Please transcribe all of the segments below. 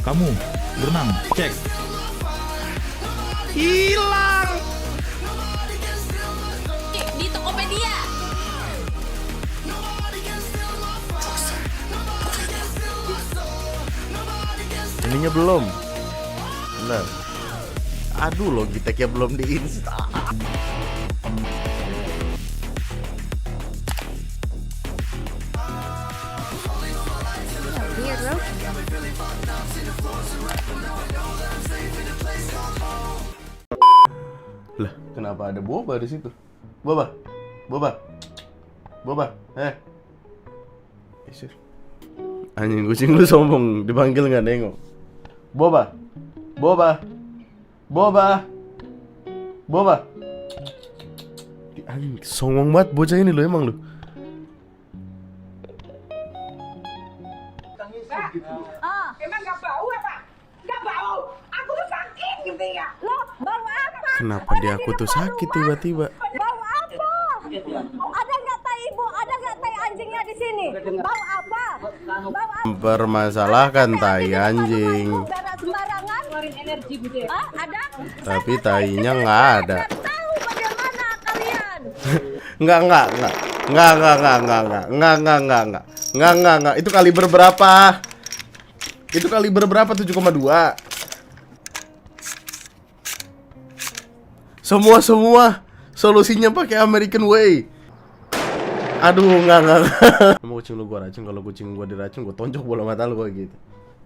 Kamu berenang, cek. Hilang. Di Tokopedia. Ininya belum. Benar. Aduh, Logitech-nya belum diinstal. Lah, kenapa ada boba di situ? Boba. Isir. Anjing kucing lu sombong, dipanggil nggak nengok. Boba. Anjing songong banget bocah ini lo emang lo. Emang gak bau apa? Gak bau. Aku tuh sakit gitu ya. Loh, bau apa? Kenapa di aku tuh sakit tiba-tiba? Bau apa? Ada nggak tai ibu? Ada nggak tai anjingnya di sini? Bau apa? Bau apa? Mempermasalahkan tai anjing. Udara sembarangan. Keluarin energi gitu ya? Ada? Tapi tainya nggak ada. Tahu bagaimana kalian? Enggak. Itu kaliber berapa? Itu kaliber berapa? 7,2. Semua solusinya pakai American Way. Aduh, enggak. Mau kucing lu gua racun, kalau kucing gua diracun gua tonjok bola mata lu kayak gitu.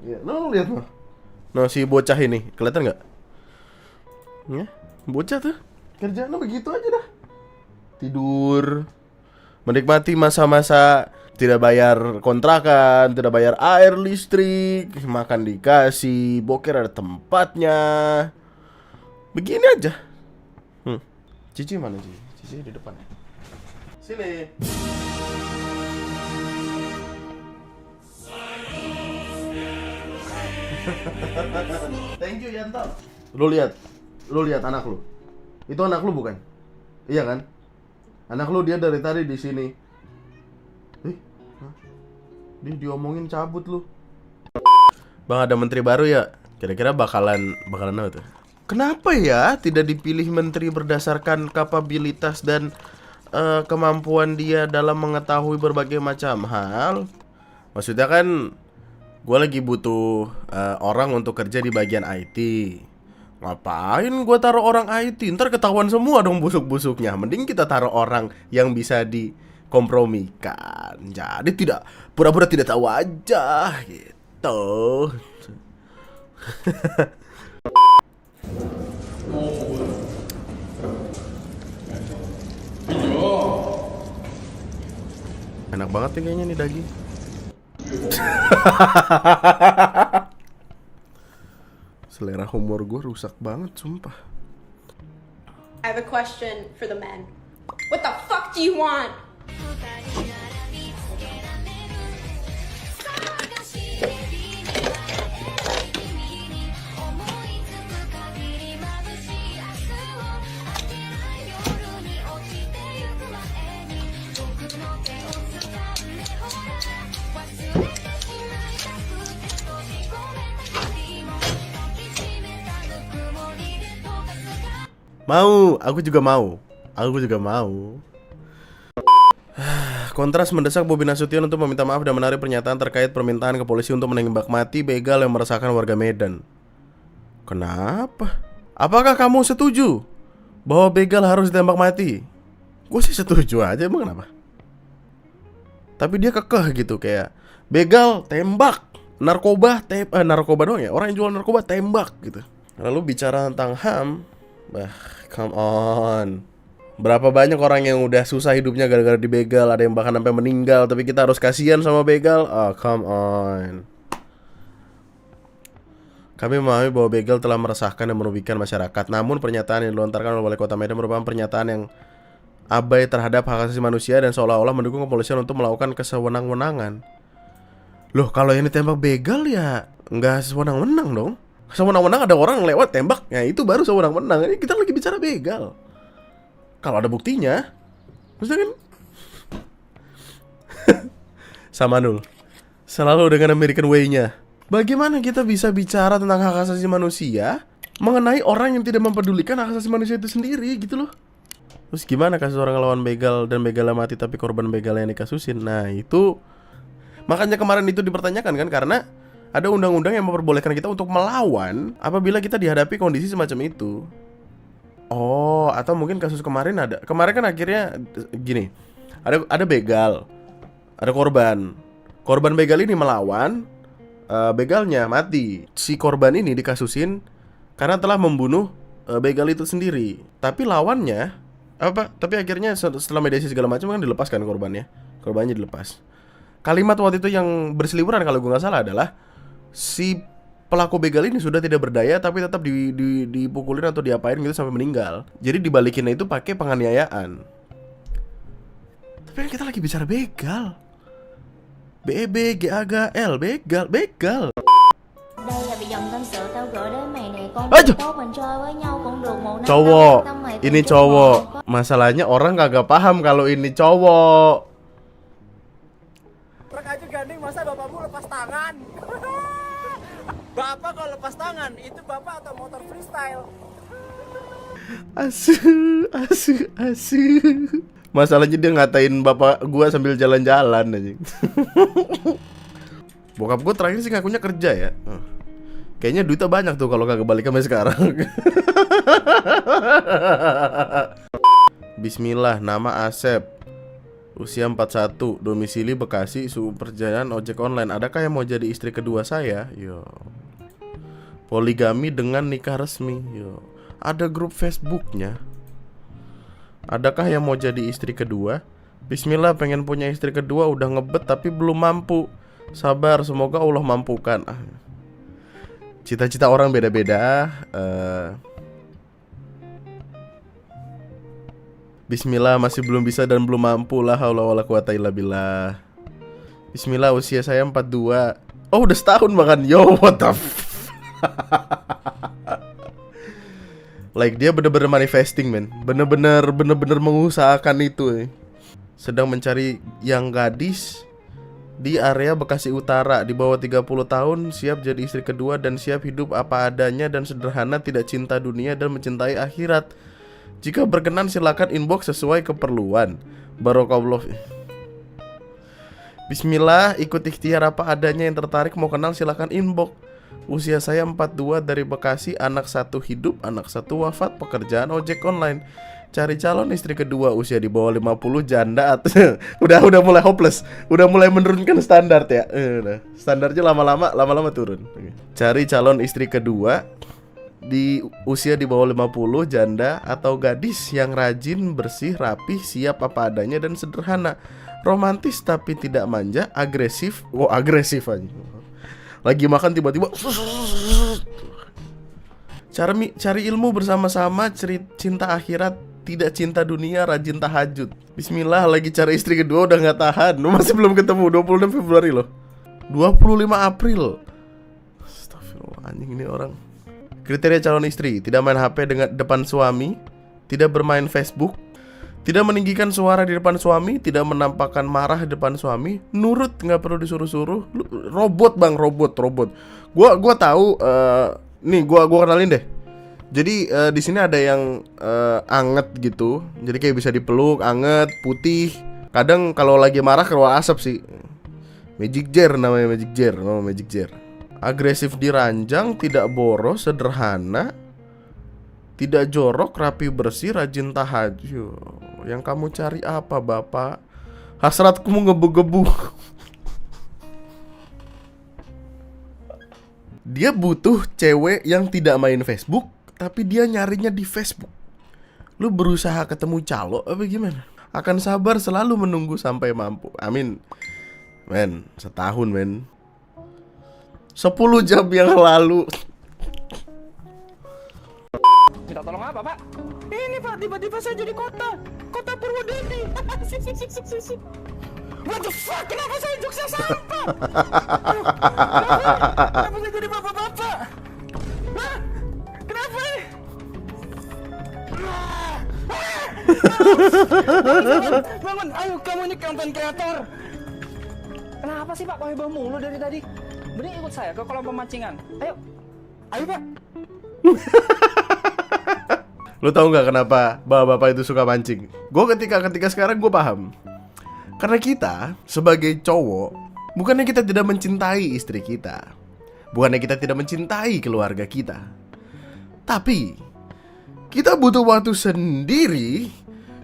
Ya, lu lihat mah. Nah, si bocah ini, kelihatan nggak? Ya, bocah tuh. Kerjaannya begitu aja dah. Tidur, menikmati masa-masa tidak bayar kontrakan, tidak bayar air listrik, makan dikasih, boker ada tempatnya. Begini aja. Cici mana Cici? Cici di depan. Sini. Thank you Yanto. Lu lihat anak lu. Itu anak lu bukan? Iya kan? Anak lu dia dari tadi di sini. Dia diomongin cabut lu. Bang, ada menteri baru ya? Kira-kira bakalan apa tuh? Kenapa ya tidak dipilih menteri berdasarkan kapabilitas dan kemampuan dia dalam mengetahui berbagai macam hal? Maksudnya kan gue lagi butuh orang untuk kerja di bagian IT. Ngapain gue taruh orang IT? Ntar ketahuan semua dong busuk-busuknya. Mending kita taruh orang yang bisa dikompromikan. Jadi tidak pura-pura tidak tahu aja gitu. Enak banget nih kayaknya nih daging. Selera humor gue rusak banget, sumpah. I have a question for the men. What the fuck do you want? Mau, aku juga mau. Kontras mendesak Bobi Nasution untuk meminta maaf dan menarik pernyataan terkait permintaan ke polisi untuk menembak mati begal yang meresahkan warga Medan. Kenapa? Apakah kamu setuju bahwa begal harus ditembak mati? Gue sih setuju aja, emang kenapa? Tapi dia kekeh gitu, kayak begal tembak, narkoba doang ya, orang yang jual narkoba tembak gitu. Lalu bicara tentang HAM, come on. Berapa banyak orang yang udah susah hidupnya gara-gara dibegal, ada yang bahkan sampai meninggal, tapi kita harus kasihan sama begal. Oh, come on. Kami memahami bahwa begal telah meresahkan dan merugikan masyarakat. Namun pernyataan yang dilontarkan oleh Wali Kota Medan merupakan pernyataan yang abai terhadap hak asasi manusia dan seolah-olah mendukung kepolisian untuk melakukan kesewenang-wenangan. Loh, kalau yang ditembak begal ya nggak sewenang-wenang dong. Sewenang-wenang ada orang lewat tembak, ya itu baru sewenang-wenang. Ini kita lagi bicara begal. Kalau ada buktinya, maksudnya kan sama Nul. Selalu dengan American Way-nya. Bagaimana kita bisa bicara tentang hak asasi manusia mengenai orang yang tidak mempedulikan hak asasi manusia itu sendiri gitu loh. Terus gimana kasus orang lawan begal dan begalnya mati tapi korban begalnya yang dikasusin? Nah itu, makanya kemarin itu dipertanyakan kan, karena ada undang-undang yang memperbolehkan kita untuk melawan apabila kita dihadapi kondisi semacam itu. Oh, atau mungkin kasus kemarin ada. Kemarin kan akhirnya gini, ada begal, ada korban. Korban begal ini melawan, begalnya mati. Si korban ini dikasusin karena telah membunuh begal itu sendiri. Tapi lawannya Tapi akhirnya setelah mediasi segala macam kan dilepaskan korbannya. Korbannya dilepas. Kalimat waktu itu yang berseliweran kalau gue nggak salah adalah si pelaku begal ini sudah tidak berdaya tapi tetap dipukulin atau diapain gitu sampai meninggal. Jadi dibalikinnya itu pakai penganiayaan. Tapi kan kita lagi bicara begal. BEB-GAGL, begal. Đây là bị dòng tâm sự tao gửi đến mày nè con. Aduh. Tốt mình chơi với nhau cũng được một năm. Cowok, ini cowok. Masalahnya orang kagak paham kalau ini cowok. Truk aja gandeng, masa bapakmu lepas tangan? Bapak kalau lepas tangan, itu bapak atau motor freestyle? Asu. Masalahnya dia ngatain bapak gua sambil jalan-jalan aja. Bokap gua terakhir sih ngakunya kerja ya. Kayaknya duitnya banyak tuh kalau kagak balik sampai sekarang. Bismillah, nama Asep, usia 41, domisili Bekasi, suhu perjalanan ojek online. Adakah yang mau jadi istri kedua saya? Yo. Poligami dengan nikah resmi. Yo. Ada grup Facebooknya. Adakah yang mau jadi istri kedua? Bismillah, pengen punya istri kedua, udah ngebet tapi belum mampu. Sabar, semoga Allah mampukan. Cita-cita orang beda-beda. Bismillah, masih belum bisa dan belum mampu. La haula wala quwata illa billah. Bismillah, usia saya 42. Oh, udah setahun bahkan. Yo, what the Like dia bener-bener manifesting, men. Bener-bener mengusahakan itu. Sedang mencari yang gadis di area Bekasi Utara, di bawah 30 tahun, siap jadi istri kedua dan siap hidup apa adanya dan sederhana, tidak cinta dunia dan mencintai akhirat. Jika berkenan silakan inbox sesuai keperluan. Barokallah. Bismillah, ikut ikhtiar apa adanya, yang tertarik mau kenal silakan inbox. Usia saya 42, dari Bekasi, anak 1 hidup, anak 1 wafat, pekerjaan ojek online. Cari calon istri kedua, usia di bawah 50, janda. Udah mulai hopeless. Udah mulai menurunkan standar ya. Standarnya lama-lama turun. Cari calon istri kedua di usia di bawah 50, janda atau gadis yang rajin, bersih, rapih, siap apa adanya dan sederhana. Romantis tapi tidak manja, agresif. Agresif aja. Lagi makan tiba-tiba cari ilmu bersama-sama, cinta akhirat, tidak cinta dunia, rajin tahajud. Bismillah, lagi cari istri kedua udah gak tahan. Masih belum ketemu, 26 Februari loh, 25 April. Astagfirullah, anjing ini orang. Kriteria calon istri: tidak main HP dengan depan suami, tidak bermain Facebook, tidak meninggikan suara di depan suami, tidak menampakkan marah di depan suami, nurut, nggak perlu disuruh-suruh. Robot bang, robot. Gua tahu. Nih, gua kenalin deh. Jadi di sini ada yang anget gitu, jadi kayak bisa dipeluk, anget, putih. Kadang kalau lagi marah keluar asap sih. Magic Jar namanya, Magic Jar. Agresif di ranjang, tidak boros, sederhana, tidak jorok, rapi bersih, rajin tahajud. Yang kamu cari apa, Bapak? Hasratku menggebu-gebu. Dia butuh cewek yang tidak main Facebook, tapi dia nyarinya di Facebook. Lu berusaha ketemu calo apa gimana? Akan sabar selalu menunggu sampai mampu. Amin. Men, setahun men. 10 jam yang lalu. Minta tolong apa, Pak? Ini, Pak, tiba-tiba saya jadi kota Purwodadi. What the fuck? Kenapa saya joksa sampah? Kenapa saya jadi bapak-bapak? Hah? Kenapa? Bangun, ayo kamu ini konten kreator. Kenapa sih Pak, kau heboh mulu dari tadi? Mending ikut saya ke kolam pemancingan. Ayo. Ayo, Pak. Lu tahu nggak kenapa bapak-bapak itu suka mancing? Gue ketika sekarang gue paham. Karena kita sebagai cowok, bukannya kita tidak mencintai istri kita, bukannya kita tidak mencintai keluarga kita, tapi kita butuh waktu sendiri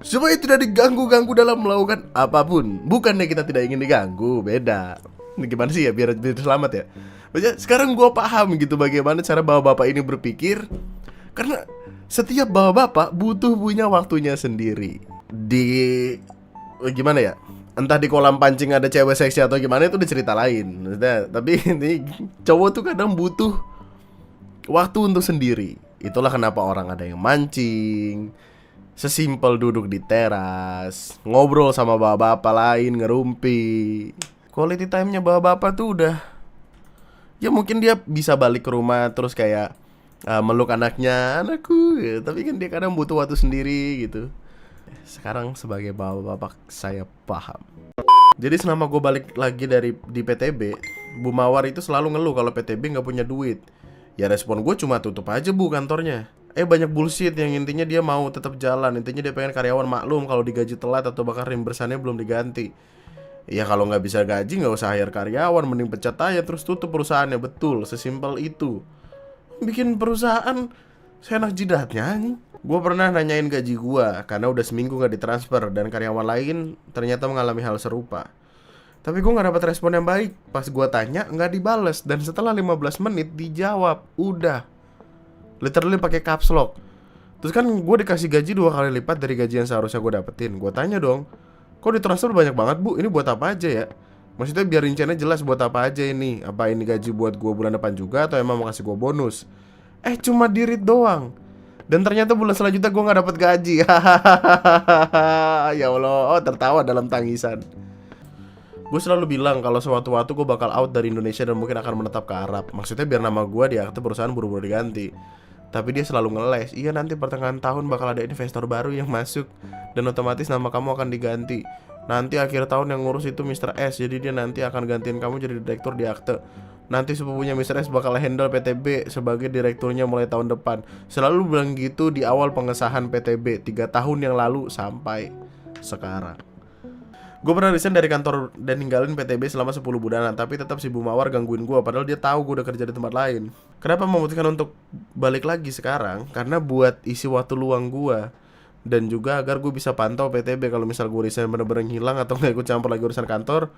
supaya tidak diganggu-ganggu dalam melakukan apapun. Bukannya kita tidak ingin diganggu, beda. Ini gimana sih ya biar selamat ya? Maksudnya sekarang gue paham gitu bagaimana cara bapak-bapak ini berpikir. Karena setiap bapak-bapak butuh punya waktunya sendiri. Gimana ya? Entah di kolam pancing ada cewek seksi atau gimana itu udah cerita lain. Maksudnya, tapi ini cowok tuh kadang butuh waktu untuk sendiri. Itulah kenapa orang ada yang mancing, sesimpel duduk di teras, ngobrol sama bapak-bapak lain, ngerumpi. Quality time-nya bapak-bapak tuh udah, ya mungkin dia bisa balik ke rumah terus kayak meluk anaknya, anakku ya. Tapi kan dia kadang butuh waktu sendiri gitu. Sekarang sebagai bapak-bapak saya paham. Jadi selama gue balik lagi di PTB, Bu Mawar itu selalu ngeluh kalau PTB gak punya duit. Ya respon gue cuma tutup aja bu kantornya. Banyak bullshit yang intinya dia mau tetap jalan. Intinya dia pengen karyawan maklum kalau digaji telat atau bahkan reimbursannya belum diganti. Ya kalau nggak bisa gaji nggak usah hire karyawan, mending pecat aja terus tutup perusahaannya. Betul, sesimpel itu. Bikin perusahaan seenak jidatnya nih. Gue pernah nanyain gaji gue karena udah seminggu nggak ditransfer dan karyawan lain ternyata mengalami hal serupa. Tapi gue gak dapat respon yang baik. Pas gue tanya gak dibales. Dan setelah 15 menit dijawab. Udah. Literally pakai caps lock. Terus kan gue dikasih gaji 2 kali lipat dari gaji yang seharusnya gue dapetin. Gue tanya dong, kok ditransfer banyak banget bu? Ini buat apa aja ya? Maksudnya biar rinciannya jelas buat apa aja ini. Apa ini gaji buat gue bulan depan juga atau emang mau kasih gue bonus? Cuma dirit doang. Dan ternyata bulan selanjutnya gue gak dapet gaji. Ya Allah, tertawa dalam tangisan. Gue selalu bilang kalau sewaktu-waktu gue bakal out dari Indonesia dan mungkin akan menetap ke Arab. Maksudnya biar nama gue di akte perusahaan buru-buru diganti. Tapi dia selalu ngeles. Iya nanti pertengahan tahun bakal ada investor baru yang masuk dan otomatis nama kamu akan diganti. Nanti akhir tahun yang ngurus itu Mr. S. Jadi dia nanti akan gantiin kamu jadi direktur di akte. Nanti sepupunya Mr. S bakal handle PTB sebagai direkturnya mulai tahun depan. Selalu bilang gitu di awal pengesahan PTB 3 tahun yang lalu sampai sekarang. Gue pernah resign dari kantor dan ninggalin PTB selama 10 bulanan. Tapi tetap si Bu Mawar gangguin gue. Padahal dia tahu gue udah kerja di tempat lain. Kenapa memutuskan untuk balik lagi sekarang? Karena buat isi waktu luang gue. Dan juga agar gue bisa pantau PTB. Kalau misal gue resign bener-bener hilang atau gak ikut campur lagi urusan kantor,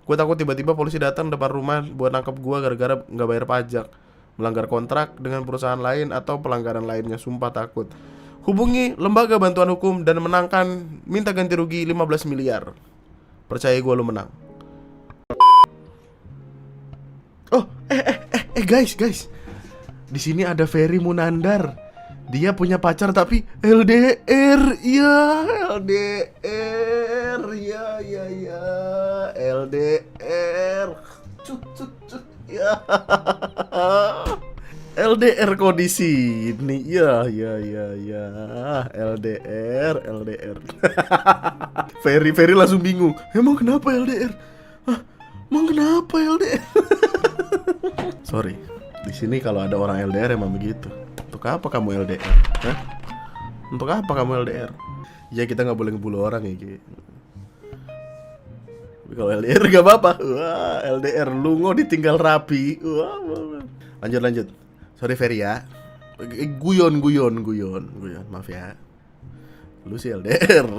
gue takut tiba-tiba polisi datang depan rumah buat nangkep gue gara-gara gak bayar pajak, melanggar kontrak dengan perusahaan lain, atau pelanggaran lainnya. Sumpah takut. Hubungi lembaga bantuan hukum dan menangkan minta ganti rugi 15 miliar. Percaya gue lu menang. Oh, guys. Di sini ada Ferry Munandar. Dia punya pacar tapi LDR. Iya, LDR. Ya. LDR. Cut. Ya. LDR kok di sini. Ya. LDR. Ferry langsung bingung. Emang kenapa LDR? Emang kenapa LDR? Sorry. Di sini kalau ada orang LDR emang begitu. Untuk apa kamu LDR? Hah? Untuk apa kamu LDR? Ya kita nggak boleh ngebully orang ya. Kalau LDR gak apa-apa. Wah, LDR lungo ditinggal rapi. Wah. Lanjut. Sorry Ferry ya. Guyon. Maaf ya. Lu sih LDR.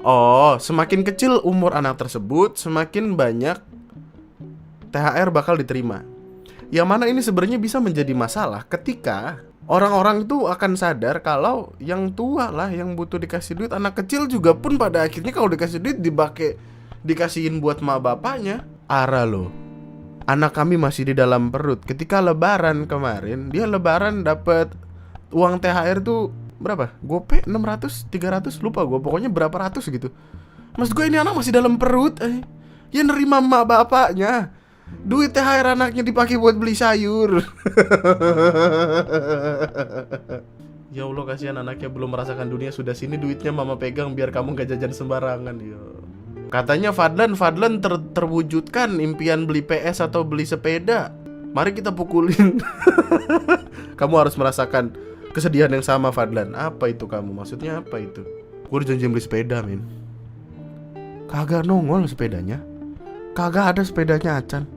Oh, semakin kecil umur anak tersebut, semakin banyak THR bakal diterima. Yang mana ini sebenarnya bisa menjadi masalah ketika orang-orang itu akan sadar kalau yang tua lah yang butuh dikasih duit. Anak kecil juga pun pada akhirnya kalau dikasih duit dikasihin buat mak bapaknya. Ara loh. Anak kami masih di dalam perut. Ketika lebaran kemarin, dia lebaran dapat uang THR tuh berapa? Gope 600, 300, lupa gue. Pokoknya berapa ratus gitu. Maksud gue ini anak masih dalam perut. Ya nerima mak bapaknya. Duit THR anaknya dipakai buat beli sayur. Ya Allah, kasihan anaknya belum merasakan dunia sudah sini duitnya mama pegang biar kamu gak jajan sembarangan. Yo. Katanya Fadlan terwujudkan impian beli PS atau beli sepeda. Mari kita pukulin. Kamu harus merasakan kesedihan yang sama, Fadlan. Apa itu kamu? Maksudnya apa itu? Gue dijanjiin beli sepeda, men. Kagak nongol sepedanya. Kagak ada sepedanya, Acan.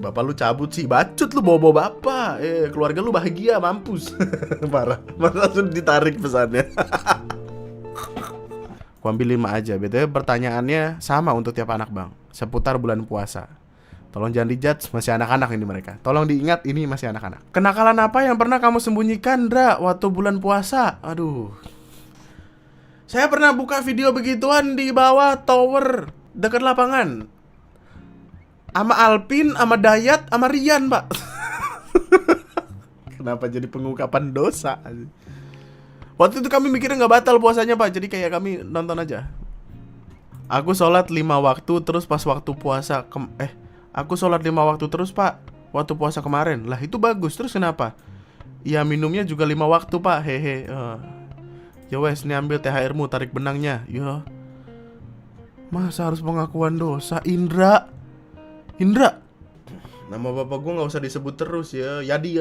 Bapak lu cabut sih, bacot lu bawa-bawa bapak. Keluarga lu bahagia, mampus. Parah. Langsung ditarik pesannya. Ku ambil 5 aja. BTW pertanyaannya sama untuk tiap anak, Bang. Seputar bulan puasa. Tolong jangan dijudge, masih anak-anak ini mereka. Tolong diingat, ini masih anak-anak. Kenakalan apa yang pernah kamu sembunyikan, Dra, waktu bulan puasa? Aduh. Saya pernah buka video begituan di bawah tower dekat lapangan. Sama Alpin, sama Dayat, sama Rian, Pak. Kenapa jadi pengungkapan dosa? Waktu itu kami mikirnya nggak batal puasanya, Pak. Jadi kayak kami nonton aja. Aku sholat 5 waktu terus pas waktu puasa aku sholat 5 waktu terus, Pak, waktu puasa kemarin. Lah itu bagus, terus kenapa? Ya minumnya juga 5 waktu, Pak. Hehe. Ya wes, nih ambil THR-mu, tarik benangnya. Ya. Masa harus pengakuan dosa? Indra. Nama bapak gue gak usah disebut terus ya. Yadi.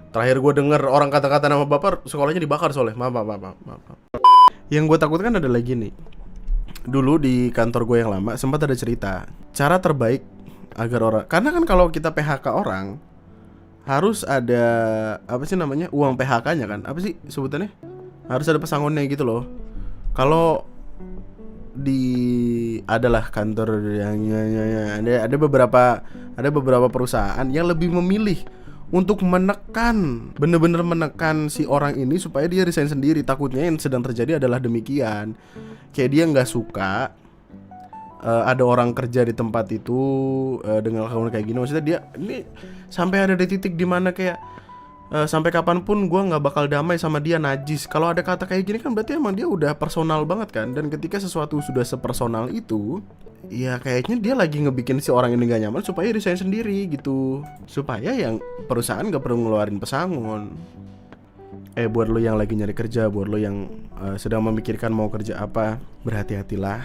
Terakhir gue denger orang kata-kata nama bapak, sekolahnya dibakar soalnya. Maaf. Yang gue takutkan adalah gini. Dulu di kantor gue yang lama sempat ada cerita cara terbaik agar orang, karena kan kalau kita PHK orang harus ada apa sih namanya, uang PHK-nya kan, apa sih sebutannya, harus ada pesangonnya gitu loh. Kalau adalah kantor yang ada beberapa perusahaan yang lebih memilih untuk menekan, bener-bener menekan si orang ini supaya dia resign sendiri. Takutnya yang sedang terjadi adalah demikian. Kayak dia nggak suka ada orang kerja di tempat itu dengan lakukan kayak gini. Maksudnya dia ini sampai ada di titik dimana kayak sampai kapanpun gue nggak bakal damai sama dia, najis. Kalau ada kata kayak gini kan berarti emang dia udah personal banget kan. Dan ketika sesuatu sudah sepersonal itu, ya kayaknya dia lagi ngebikin si orang ini gak nyaman supaya resign sendiri gitu, supaya yang perusahaan gak perlu ngeluarin pesangon. Buat lo yang lagi nyari kerja, buat lo yang sedang memikirkan mau kerja apa, berhati-hatilah.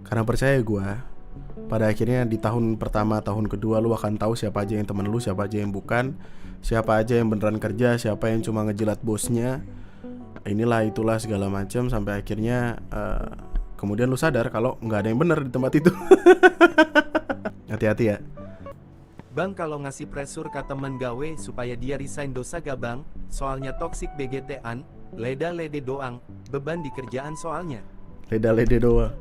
Karena percaya gue, pada akhirnya di tahun pertama, tahun kedua lo akan tahu siapa aja yang temen lo, siapa aja yang bukan, siapa aja yang beneran kerja, siapa yang cuma ngejilat bosnya. Inilah itulah segala macam sampai akhirnya kemudian lu sadar kalau nggak ada yang benar di tempat itu. Hati-hati ya. Bang, kalau ngasih pressure ke temen gawe supaya dia resign dosa gak, Bang? Soalnya toxic BGT-an, leda-lede doang, beban di kerjaan soalnya. Leda-lede doang.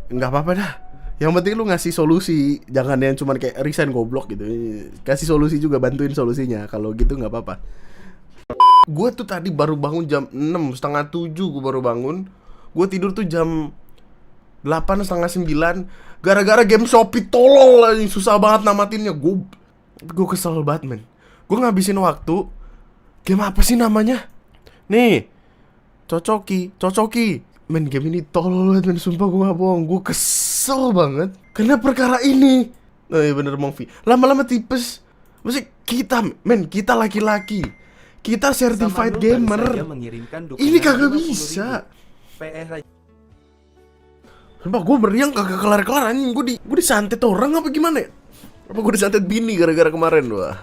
Nggak apa-apa dah. Yang penting lu ngasih solusi, jangan yang cuman kayak resign goblok gitu. Kasih solusi juga, bantuin solusinya. Kalau gitu nggak apa-apa. Gue tuh tadi baru bangun jam 6, setengah 7 gue baru bangun. Gue tidur tuh jam 8, setengah 9. Gara-gara game Shopee tolol lah, susah banget namatinnya. Gue kesel banget, men. Gue ngabisin waktu. Game apa sih namanya? Nih, Cocoki. Men, game ini tolol banget, men. Sumpah gue gak bohong. Gue kesel banget karena perkara ini. Oh iya bener, Mongfi. Lama-lama tipes. Maksudnya kita laki-laki, kita certified gamer. Ini kagak bisa. PR. Sumpah gue meriang kagak kelar-kelar anjing. Gue disantet orang apa gimana ya? Apa gue disantet bini gara-gara kemarin? Wah.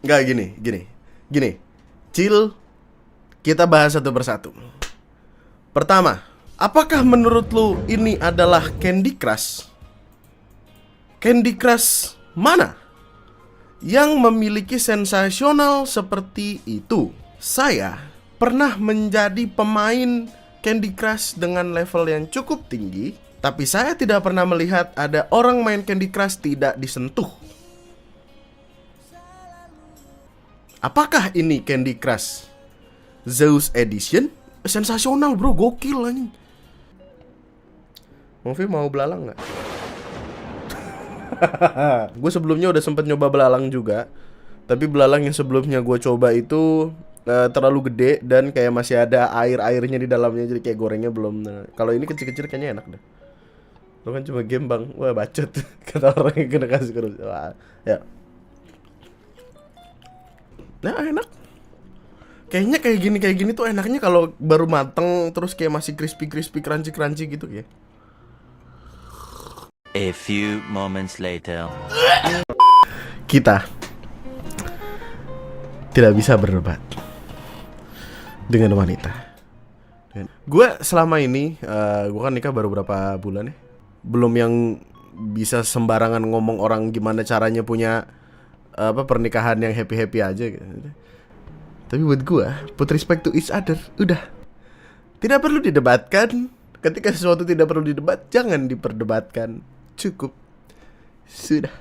Enggak, gini. Chill. Kita bahas satu persatu. Pertama, apakah menurut lu ini adalah Candy Crush? Candy Crush mana yang memiliki sensasional seperti itu? Saya pernah menjadi pemain Candy Crush dengan level yang cukup tinggi, tapi saya tidak pernah melihat ada orang main Candy Crush tidak disentuh. Apakah ini Candy Crush Zeus Edition? Sensasional bro, gokil anjing. Movi mau belalang gak? Gue sebelumnya udah sempet nyoba belalang juga, tapi belalang yang sebelumnya gue coba itu terlalu gede dan kayak masih ada air-airnya di dalamnya, jadi kayak gorengnya belum. Kalau ini kecil-kecil kayaknya enak deh. Lo kan cuma game, Bang. Wah, bacot. Kata orang yang kena kasih terus. Wah, ya. Nah, enak. Kayaknya kayak gini tuh enaknya kalau baru mateng terus kayak masih crispy crunchy gitu ya. A few moments later. Kita tidak bisa berdebat dengan wanita. Gue selama ini, gue kan nikah baru berapa bulan ya. Belum yang bisa sembarangan ngomong orang gimana caranya punya pernikahan yang happy aja gitu. Tapi buat gue, put respect to each other, udah. Tidak perlu didebatkan. Ketika sesuatu tidak perlu didebat, jangan diperdebatkan. Cukup. Sudah.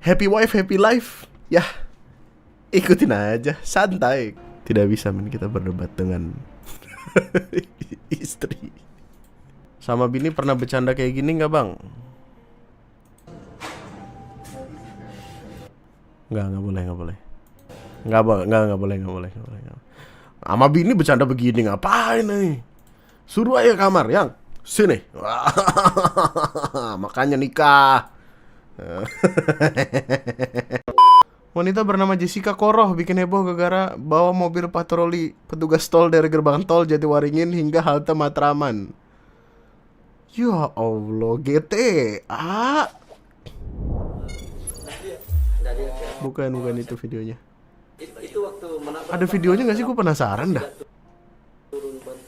Happy wife, happy life. Ya, ikutin aja, santai. Tidak bisa men kita berdebat dengan istri. Sama bini pernah bercanda kayak gini nggak bang? Nggak boleh. Nggak boleh. Sama bini bercanda begini ngapain nih? Suruh aja kamar, yang sini. Makanya nikah. Wanita bernama Jessica Koroh bikin heboh gara-gara bawa mobil patroli petugas tol dari gerbang tol Jatiwaringin hingga halte Matraman. Ya Allah, GTA. Bukan itu videonya. Ada videonya nggak sih? Gue penasaran dah.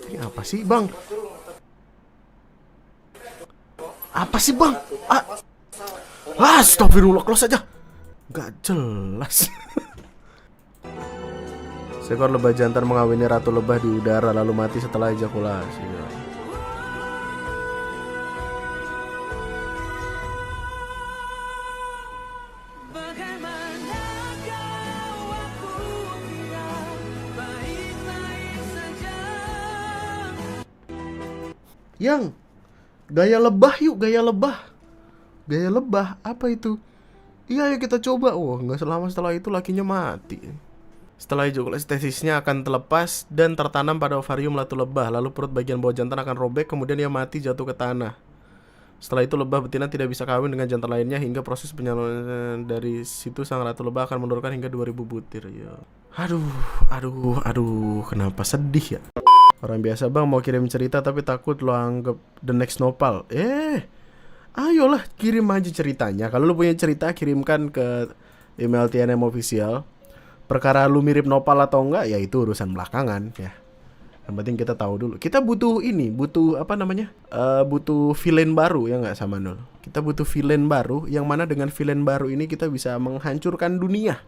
Ini apa sih bang? Apa sih bang? Astagfirullah, close aja. Gak jelas. Seekor lebah jantan mengawini ratu lebah di udara lalu mati setelah ejakulasi. Yang gaya lebah yuk, gaya lebah apa itu? Iya, ayo kita coba. Wah, nggak selama setelah itu lakinya mati. Setelah ejakulasi, testisnya akan terlepas dan tertanam pada ovarium ratu lebah. Lalu perut bagian bawah jantan akan robek, kemudian ia mati jatuh ke tanah. Setelah itu lebah betina tidak bisa kawin dengan jantan lainnya hingga proses penyaluran. Dari situ sang ratu lebah akan menurunkan hingga 2000 butir. Ya. Aduh, kenapa sedih ya? Orang biasa bang mau kirim cerita tapi takut lo anggap the next Nopal. Ayolah kirim aja ceritanya. Kalau lu punya cerita kirimkan ke email TNM Official. Perkara lu mirip Nopal atau enggak ya itu urusan belakangan ya. Yang penting kita tahu dulu. Kita butuh butuh villain baru ya nggak sama Nul. Kita butuh villain baru yang mana dengan villain baru ini kita bisa menghancurkan dunia.